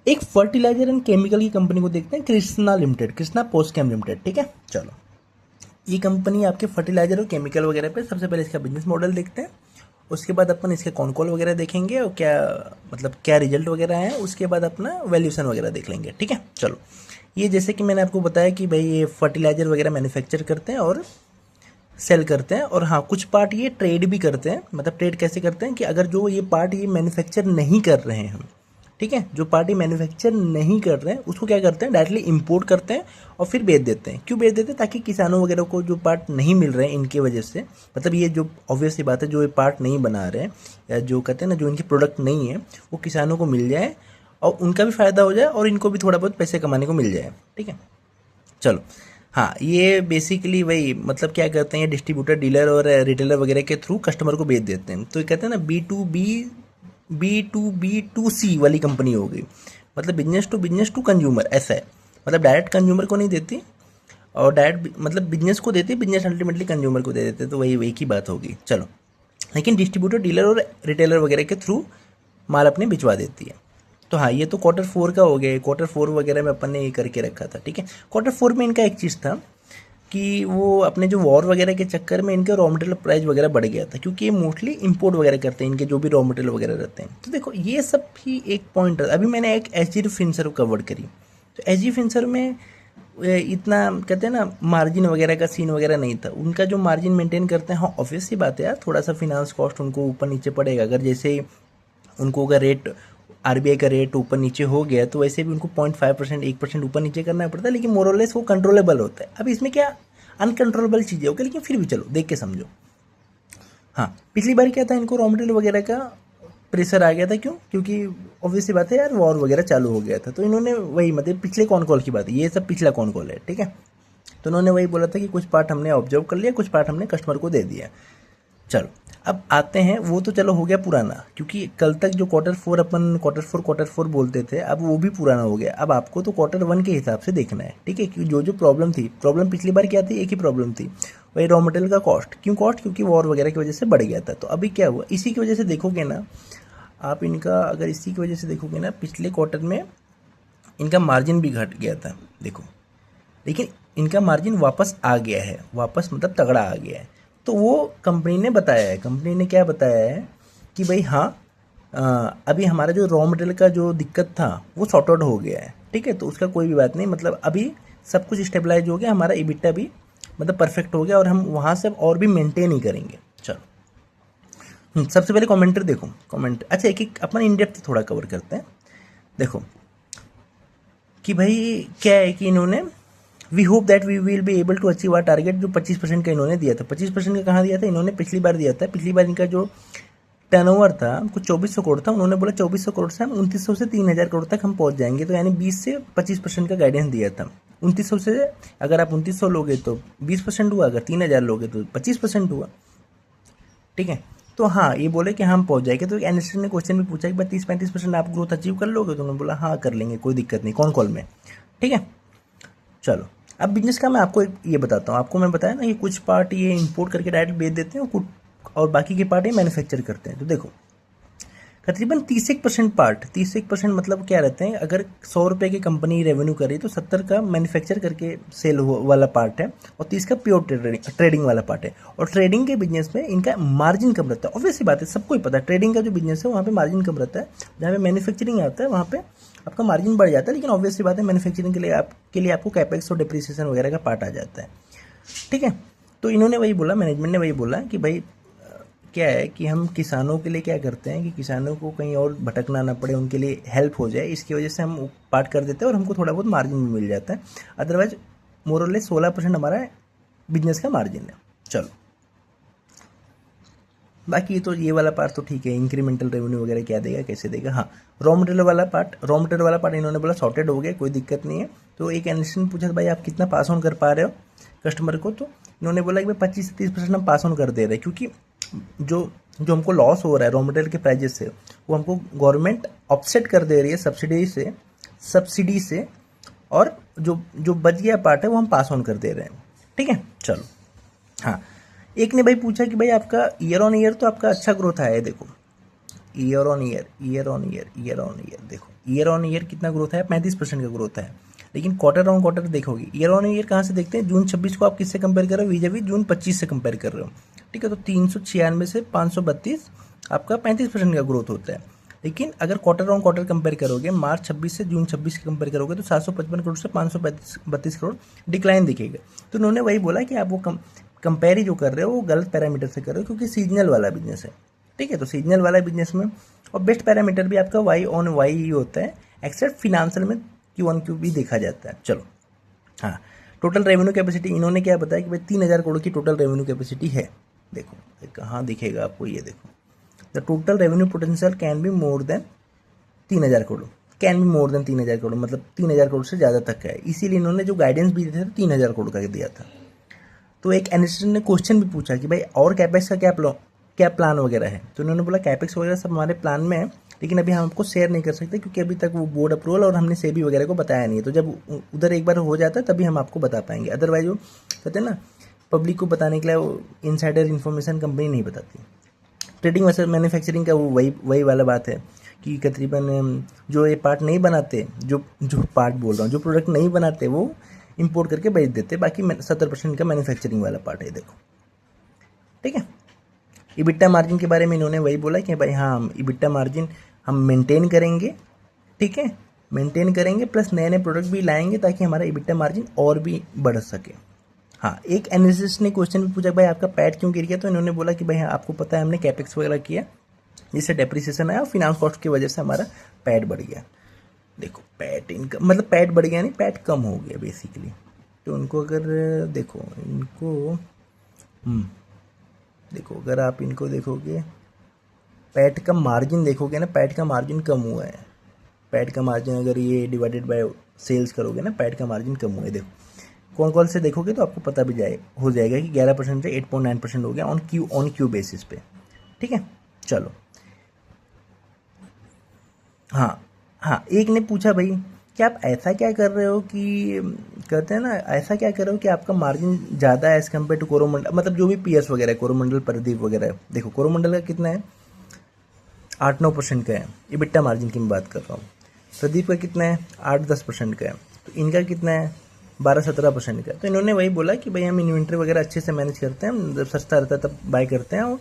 एक fertiliser and chemical की company को देखते हैं, कृष्णा लिमिटेड, कृष्णा पोस्टकेम लिमिटेड। ठीक है, चलो ये कंपनी आपके फर्टिलाइजर और केमिकल वगैरह पे, सबसे पहले इसका बिजनेस मॉडल देखते हैं, उसके बाद अपन इसके कौन कॉल वगैरह देखेंगे और क्या मतलब क्या रिजल्ट वगैरह है, उसके बाद अपना वैल्यूशन वगैरह देख लेंगे। ठीक है, चलो ये जैसे कि मैंने आपको बताया कि भाई ये फर्टिलाइजर वगैरह मैन्युफैक्चर करते हैं और सेल करते हैं, और हाँ कुछ पार्ट ये ट्रेड भी करते हैं। मतलब ट्रेड कैसे करते हैं कि अगर जो ये पार्ट ये मैन्युफैक्चर नहीं कर रहे हैं हम, ठीक है, जो पार्ट ये मैन्युफैक्चर नहीं कर रहे हैं उसको क्या करते हैं, डायरेक्टली इंपोर्ट करते हैं और फिर बेच देते हैं। क्यों बेच देते हैं? ताकि किसानों वगैरह को जो पार्ट नहीं मिल रहे हैं इनकी वजह से, मतलब ये जो ऑब्वियस सी बात है, जो ये पार्ट नहीं बना रहे हैं या जो कहते हैं ना जो इनकी प्रोडक्ट नहीं है वो किसानों को मिल जाए और उनका भी फ़ायदा हो जाए और इनको भी थोड़ा बहुत पैसे कमाने को मिल जाए। ठीक है, चलो हाँ ये बेसिकली वही मतलब क्या करते हैं, ये डिस्ट्रीब्यूटर, डीलर और रिटेलर वगैरह के थ्रू कस्टमर को बेच देते हैं। तो ये कहते हैं ना B2B2C वाली कंपनी हो गई, मतलब बिजनेस टू कंज्यूमर, ऐसा है। मतलब डायरेक्ट कंज्यूमर को नहीं देती और डायरेक्ट मतलब बिजनेस को देती, बिजनेस अल्टीमेटली कंज्यूमर को दे देते, तो वही एक ही बात होगी। चलो लेकिन डिस्ट्रीब्यूटर, डीलर और रिटेलर वगैरह के थ्रू माल अपने भिजवा देती है। तो हाँ ये तो Q4 का हो गया, Q4 वगैरह में अपन ने ये करके रखा था। ठीक है, Q4 में इनका एक चीज़ था कि वो अपने जो वॉर वगैरह के चक्कर में इनके रॉ मटेरियल प्राइस वगैरह बढ़ गया था, क्योंकि ये मोस्टली इंपोर्ट वगैरह करते हैं, इनके जो भी रॉ मटेरियल वगैरह रहते हैं। तो देखो ये सब भी एक पॉइंट है। अभी मैंने एक SG फिनसर्व कवर करी, तो SG फिनसर्व में इतना कहते हैं ना मार्जिन वगैरह का सीन वगैरह नहीं था। उनका जो मार्जिन मेंटेन करते हैं, हाँ ऑब्वियस सी बात है यार, थोड़ा सा फिनांस कॉस्ट उनको ऊपर नीचे पड़ेगा। अगर जैसे उनको अगर रेट RBI का रेट ऊपर नीचे हो गया तो वैसे भी उनको 0.5% 1% ऊपर नीचे करना पड़ता है, लेकिन मोरलेस वो कंट्रोलेबल होता है। अब इसमें क्या अनकंट्रोलेबल चीज़ें होगी, लेकिन फिर भी चलो देख के समझो। हाँ पिछली बार क्या था, इनको रॉ मटेरियल वगैरह का प्रेशर आ गया था। क्यों? क्योंकि ऑब्वियसली बात है यार, वॉर वगैरह चालू हो गया था। तो इन्होंने वही मतलब पिछले कौन कॉल की बात है, ये सब पिछला कौन कॉल है। ठीक है, तो उन्होंने वही बोला था कि कुछ पार्ट हमने ऑब्जर्व कर लिया, कुछ पार्ट हमने कस्टमर को दे दिया। चलो अब आते हैं, वो तो चलो हो गया पुराना, क्योंकि कल तक जो Q4 अपन Q4 बोलते थे, अब वो भी पुराना हो गया। अब आपको तो Q1 के हिसाब से देखना है। ठीक है, क्योंकि जो जो प्रॉब्लम थी, प्रॉब्लम पिछली बार क्या थी, एक ही प्रॉब्लम थी, वही रॉ मटेरियल का कॉस्ट। क्यों कॉस्ट? क्योंकि वॉर वगैरह की वजह से बढ़ गया था। तो अभी क्या हुआ, इसी की वजह से देखोगे ना आप इनका, अगर इसी की वजह से देखोगे ना, पिछले क्वार्टर में इनका मार्जिन भी घट गया था देखो, लेकिन इनका मार्जिन वापस आ गया है, वापस मतलब तगड़ा आ गया है। तो वो कंपनी ने बताया है, कंपनी ने क्या बताया है कि भाई हाँ अभी हमारा जो रॉ मटेरियल का जो दिक्कत था वो सॉर्ट आउट हो गया है। ठीक है, तो उसका कोई भी बात नहीं, मतलब अभी सब कुछ स्टेबलाइज हो गया, हमारा EBITDA भी मतलब परफेक्ट हो गया और हम वहाँ से और भी मेंटेन ही करेंगे। चलो सबसे पहले कमेंटर देखो, कमेंट अच्छा एक एक अपन इन डेप्थ थोड़ा कवर करते हैं। देखो कि भाई क्या है कि इन्होंने we hope that we will be able to achieve our target, जो 25% का इन्होंने दिया था। 25% का कहाँ दिया था इन्होंने, पिछली बार दिया था। पिछली बार इनका जो टर्नओवर था कुछ 2400 करोड़ था, उन्होंने बोला 2400 करोड़ से हम 2900 से 3000 करोड़ तक हम पहुंच जाएंगे। तो यानी 20 से 25% का गाइडेंस दिया था। 2900 से अगर आप 2900 लोगे तो 20% हुआ, अगर 3000 लोगे तो 25% हुआ। ठीक है, तो हाँ ये बोले कि हम पहुंच जाएंगे। तो एनालिस्ट ने क्वेश्चन भी पूछा कि भाई 30-35% आप ग्रोथ अचीव कर लोगे, तो उन्होंने बोला हाँ कर लेंगे, कोई दिक्कत नहीं, कौन कॉल में। ठीक है, चलो अब बिजनेस का मैं आपको ये बताता हूँ। आपको मैं बताया ना कि कुछ पार्ट ये इंपोर्ट करके डायरेक्ट बेच देते हैं और बाकी के पार्ट ये मैन्युफैक्चर करते हैं। तो देखो तकरीबन 31% पार्ट, 31% मतलब क्या रहते हैं, अगर 100 रुपये की कंपनी रेवेन्यू कर रही है तो 70 का मैन्युफैक्चर करके सेल वाला पार्ट है और 30 का प्योर ट्रेडिंग वाला पार्ट है। और ट्रेडिंग के बिजनेस में इनका मार्जिन कम रहता है। ऑब्वियसली बात है, सबको ही पता है ट्रेडिंग का जो बिजनेस है वहाँ पे मार्जिन कम रहता है। जहाँ पे मैन्युफैक्चरिंग आता है वहाँ पे आपका मार्जिन बढ़ जाता है, लेकिन ऑब्वियसली बात है मैन्युफैक्चरिंग के लिए आपको कैपेक्स और डिप्रिसिएशन वगैरह का पार्ट आ जाता है। ठीक है, तो इन्होंने वही बोला, मैनेजमेंट ने वही बोला कि भाई क्या है कि हम किसानों के लिए क्या करते हैं कि किसानों को कहीं और भटकना ना पड़े, उनके लिए हेल्प हो जाए, इसकी वजह से हम पार्ट कर देते हैं और हमको थोड़ा बहुत मार्जिन भी मिल जाता है। अदरवाइज मोरलेस 16% हमारा बिजनेस का मार्जिन है। चलो बाकी तो ये वाला पार्ट तो ठीक है, इंक्रीमेंटल रेवेन्यू वगैरह क्या देगा कैसे देगा। हाँ रॉ मटेरियल वाला पार्ट इन्होंने बोला सॉर्टेड हो गया, कोई दिक्कत नहीं है। तो एक एनालिस्ट ने पूछा भाई आप कितना पास ऑन कर पा रहे हो कस्टमर को, तो इन्होंने बोला कि भाई 25 से 30% हम पास ऑन कर दे रहे हैं, क्योंकि जो जो हमको लॉस हो रहा है रॉ मटेरियल के प्राइजेस से वो हमको गवर्नमेंट ऑफसेट कर दे रही है सब्सिडी से, और जो जो बच गया पार्ट है वो हम पास ऑन कर दे रहे हैं। ठीक है, चलो हाँ एक ने भाई पूछा कि भाई आपका ईयर ऑन ईयर तो आपका अच्छा ग्रोथ आया है। देखो ईयर ऑन ईयर देखो ईयर ऑन ईयर कितना ग्रोथ है, 35% का ग्रोथ है। लेकिन क्वार्टर ऑन क्वार्टर देखोगे, ईयर ऑन ईयर कहाँ से देखते हैं, जून 26 को आप किससे कंपेयर कर रहे हो, वीजावी जून 25 से कंपेयर कर रहे हो, ठीक है। तो 396 से 532 आपका 35% का ग्रोथ होता है। लेकिन अगर क्वार्टर ऑन क्वार्टर कंपेयर करोगे, मार्च 26 से जून 26 के कंपेयर करोगे, तो 755 करोड़ से 532 करोड़ डिक्लाइन दिखेगा। तो उन्होंने वही बोला कि आप वो कंपेयर ही जो कर रहे हो वो गलत पैरामीटर से कर रहे हो, क्योंकि सीजनल वाला बिजनेस है, ठीक है। तो सीजनल वाला बिजनेस में और बेस्ट पैरामीटर भी आपका वाई ऑन वाई ही होता है, एक्सेप्ट फिनेंशियल में क्यू ऑन क्यू भी देखा जाता है। चलो, हाँ, टोटल रेवेन्यू कैपेसिटी इन्होंने क्या बताया कि भाई 3000 करोड़ की टोटल रेवेन्यू कैपेसिटी है। देखो कहाँ दिखेगा आपको, ये देखो, the total revenue potential can be more than 3000 crore, can be more than 3000 crore, मतलब 3000 करोड़ से ज़्यादा तक का है। इसीलिए इन्होंने जो गाइडेंस भी दिया था 3000 करोड़ का दिया था। तो एक एनालिस्ट ने क्वेश्चन भी पूछा कि भाई और कैपेक्स का क्या प्लान वगैरह है, तो उन्होंने बोला कैपेक्स वगैरह सब हमारे प्लान में है, लेकिन अभी हम आपको शेयर नहीं कर सकते क्योंकि अभी तक वो बोर्ड अप्रूवल और हमने सेबी वगैरह को बताया नहीं है। तो जब उधर एक बार हो जाता है तभी हम आपको बता पाएंगे, अदरवाइज वो कहते हैं ना पब्लिक को बताने के लिए वो इनसाइडर इन्फॉर्मेशन कंपनी नहीं बताती। ट्रेडिंग वैसे मैन्युफैक्चरिंग का वो वही वाला बात है कि तकरीबन जो ये पार्ट नहीं बनाते, जो पार्ट बोल रहा हूँ, जो प्रोडक्ट नहीं बनाते वो इंपोर्ट करके बेच देते, बाकी 70% का मैन्युफैक्चरिंग वाला पार्ट है। देखो, ठीक है। इबिट्टा मार्जिन के बारे में इन्होंने वही बोला कि भाई हाँ, हम इबिट्टा मार्जिन हम मेंटेन करेंगे, ठीक है, मेंटेन करेंगे, प्लस नए नए प्रोडक्ट भी लाएंगे ताकि हमारा इबिट्टा मार्जिन और भी बढ़ सके। हाँ, एक एनालिस्ट ने क्वेश्चन भी पूछा भाई आपका पैट क्यों गिर गया, तो इन्होंने बोला कि भाई हाँ, आपको पता है हमने कैपेक्स वगैरह किया, जिससे डेप्रिसिएशन आया और फिनांस कॉस्ट की वजह से हमारा पैट बढ़ गया। देखो, पैट इनका मतलब पैट बढ़ गया नहीं, पैट कम हो गया बेसिकली। तो उनको अगर देखो, इनको देखो, अगर आप इनको देखोगे, पैट का मार्जिन देखोगे ना, पैट का मार्जिन कम हुआ है। पैट का मार्जिन अगर ये डिवाइडेड बाय सेल्स करोगे ना, पैट का मार्जिन कम हुआ है। देखो, कौन कौन से देखोगे तो आपको पता भी हो जाएगा कि 11% से 8.9% हो गया ऑन क्यू बेसिस पे, ठीक है। चलो, हाँ हाँ, एक ने पूछा भाई कि आप ऐसा क्या कर रहे हो कि कहते हैं ना, ऐसा क्या कर रहे हो कि आपका मार्जिन ज़्यादा है एज़ कम्पेयर टू कोरोमंडल, मतलब जो भी पीएस वगैरह है, कोरोमंडल, प्रदीप वगैरह है। देखो, कोरोमंडल का कितना है, 8-9% का है, इबिट्टा मार्जिन की मैं बात कर रहा हूँ। प्रदीप का कितना है, 8-10% का है। तो इनका कितना है, 12-17% का। तो इन्होंने वही बोला कि भाई हम इन्वेंट्री वगैरह अच्छे से मैनेज करते हैं, जब सस्ता रहता है तब बाय करते हैं, और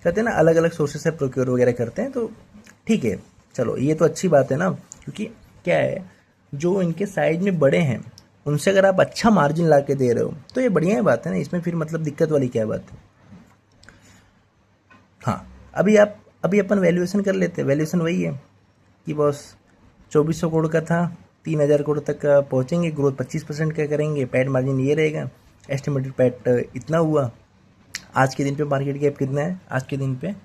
कहते हैं ना अलग अलग सोर्सेस से प्रोक्योर वगैरह करते हैं। तो ठीक है, चलो ये तो अच्छी बात है ना, क्योंकि क्या है, जो इनके साइज में बड़े हैं उनसे अगर आप अच्छा मार्जिन ला के दे रहे हो तो ये बढ़िया ही बात है ना, इसमें फिर मतलब दिक्कत वाली क्या बात है। हाँ, अभी अपन वैल्यूएशन कर लेते हैं। वैल्यूएशन वही है कि बॉस 2400 करोड़ का था, 3000 करोड़ तक का पहुँचेंगे, ग्रोथ 25% का करेंगे, पैट मार्जिन ये रहेगा, एस्टिमेटेड पैट इतना हुआ। आज के दिन पे मार्केट कैप कितना है, आज के दिन पे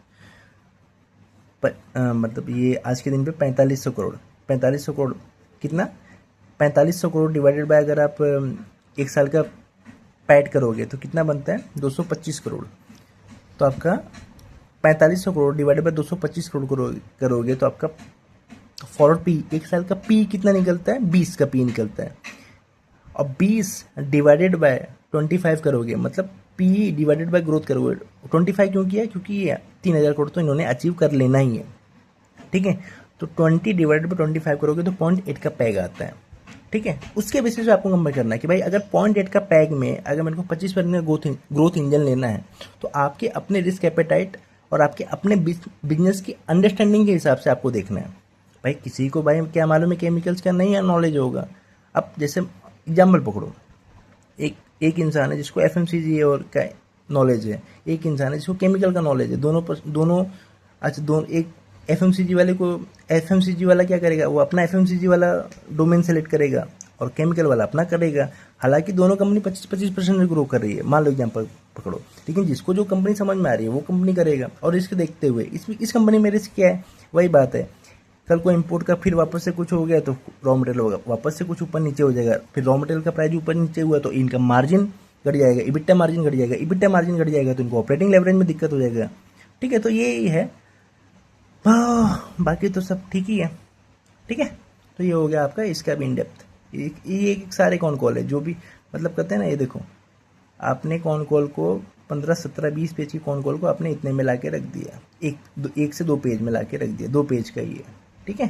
मतलब ये आज के दिन पे 4500 करोड़, 4500 करोड़ कितना, 4500 करोड़ डिवाइडेड बाय अगर आप एक साल का पैट करोगे तो कितना बनता है, 225 करोड़। तो आपका 4500 करोड़ डिवाइडेड बाय 225 करोड़ करोगे तो आपका फॉरवर्ड पी, एक साल का पी कितना निकलता है, 20 का पी निकलता है। और 20 डिवाइडेड बाय 25 करोगे, मतलब पी डिवाइडेड बाय ग्रोथ करोगे। 25 क्यों किया, क्योंकि ये 3000 करोड़ तो इन्होंने अचीव कर लेना ही है, ठीक है। तो 20 डिवाइडेड बाय 25 करोगे तो 0.8 का पैग आता है, ठीक है। उसके बेसिस पे आपको कंपेयर करना है कि भाई अगर 0.8 का पैग में अगर मेरे को 25% ग्रोथ इंजन लेना है, तो आपके अपने रिस्क एपेटाइट और आपके अपने बिजनेस की अंडरस्टैंडिंग के हिसाब से आपको देखना है। भाई किसी को भाई क्या मालूम है, केमिकल्स का नहीं नॉलेज होगा। अब जैसे एग्जाम्पल पकड़ो, एक इंसान है जिसको एफएमसीजी और का नॉलेज है, एक इंसान है जिसको केमिकल का नॉलेज है, दोनों अच्छा, एक एफएमसीजी वाले को, एफएमसीजी वाला क्या करेगा, वो अपना एफएमसीजी वाला डोमेन सेलेक्ट करेगा और केमिकल वाला अपना करेगा। हालांकि दोनों कंपनी 25% में ग्रो कर रही है, मान लो एग्जाम्पल पकड़ो, लेकिन जिसको जो कंपनी समझ में आ रही है वो कंपनी करेगा। और रिस्क देखते हुए इस कंपनी में रिस्क क्या है, वही बात है, कल को इंपोर्ट का फिर वापस से कुछ हो गया तो रॉ मटेरियल होगा, वापस से कुछ ऊपर नीचे हो जाएगा, फिर रॉ मटेरियल का प्राइस ऊपर नीचे हुआ तो इनका मार्जिन घट जाएगा, इबिट्टा मार्जिन घट जाएगा, इबिट्टा मार्जिन घट जाएगा तो इनको ऑपरेटिंग लेवरेज में दिक्कत हो जाएगा, ठीक है। तो ये ही है, बाकी तो सब ठीक ही है, ठीक है। तो ये हो गया आपका इसका भी इन डेप्थ। ये सारे कौन कॉल है जो भी मतलब कहते हैं ना, ये देखो आपने कौन कॉल को 15, 17, 20 पेज की कौन कॉल को आपने इतने में ला के रख दिया, एक से दो पेज में ला के रख दिया, 2 पेज का ही है, ठीक है।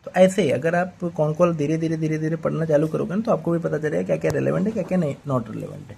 तो ऐसे अगर आप कॉन कॉल धीरे धीरे धीरे धीरे पढ़ना चालू करोगे ना तो आपको भी पता चलेगा क्या क्या रिलेवेंट है क्या क्या नहीं नॉट रिलेवेंट है।